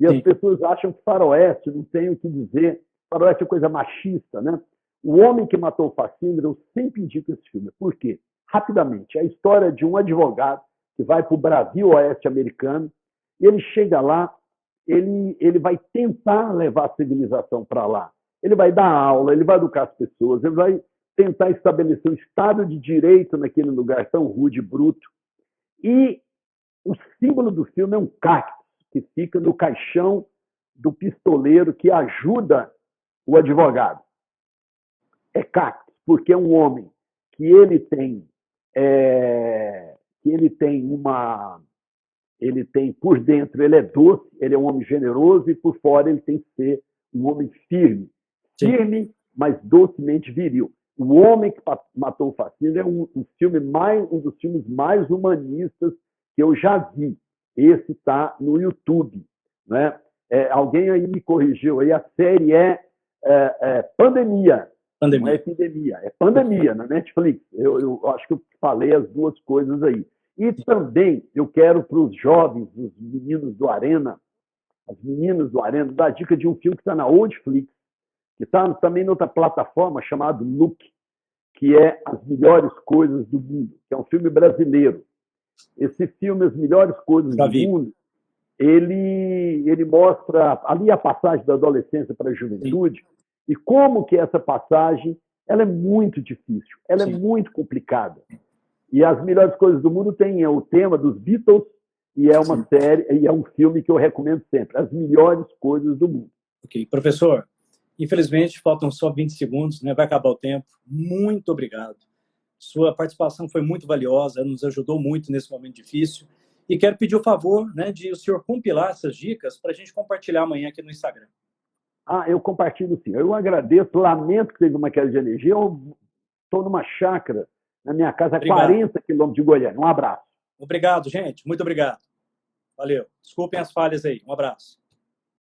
E as pessoas acham que faroeste não tem o que dizer, faroeste é coisa machista, né? O Homem que Matou o Facínora, eu sempre indico esse filme. Por quê? Rapidamente, é a história de um advogado que vai para o Brasil oeste americano, e ele chega lá, ele vai tentar levar a civilização para lá. Ele vai dar aula, ele vai educar as pessoas, ele vai tentar estabelecer um Estado de Direito naquele lugar tão rude e bruto. E o símbolo do filme é um cacto que fica no caixão do pistoleiro que ajuda o advogado. É cacto, porque é um homem que ele tem por dentro ele é doce, ele é um homem generoso, e por fora ele tem que ser um homem firme. Sim. Firme, mas docemente viril. O Homem que Matou o Facínora é um dos filmes mais humanistas que eu já vi. Esse está no YouTube. Né? Alguém aí me corrigiu, aí a série Pandemia. Não é Epidemia, é Pandemia, na Netflix. Eu acho que eu falei as duas coisas aí. E também eu quero para os jovens, os meninos do Arena, as meninas do Arena, dar a dica de um filme que está na Oldflix, que está também noutra plataforma chamado Look, que é As Melhores Coisas do Mundo, que é um filme brasileiro. Esse filme, As Melhores Coisas do Mundo, ele mostra ali a passagem da adolescência para a juventude. Sim. E como que essa passagem ela é muito difícil, ela é muito complicada. E As Melhores Coisas do Mundo tem o tema dos Beatles, e é uma série, e é um filme que eu recomendo sempre, As Melhores Coisas do Mundo. Ok. Professor, infelizmente faltam só 20 segundos, né? Vai acabar o tempo. Muito obrigado. Sua participação foi muito valiosa, nos ajudou muito nesse momento difícil. E quero pedir o favor, né, de o senhor compilar essas dicas para a gente compartilhar amanhã aqui no Instagram. Eu compartilho sim. Eu agradeço, lamento que teve uma queda de energia. Eu estou numa chácara na minha casa, a 40 quilômetros de Goiânia. Um abraço. Obrigado, gente. Muito obrigado. Valeu. Desculpem as falhas aí. Um abraço.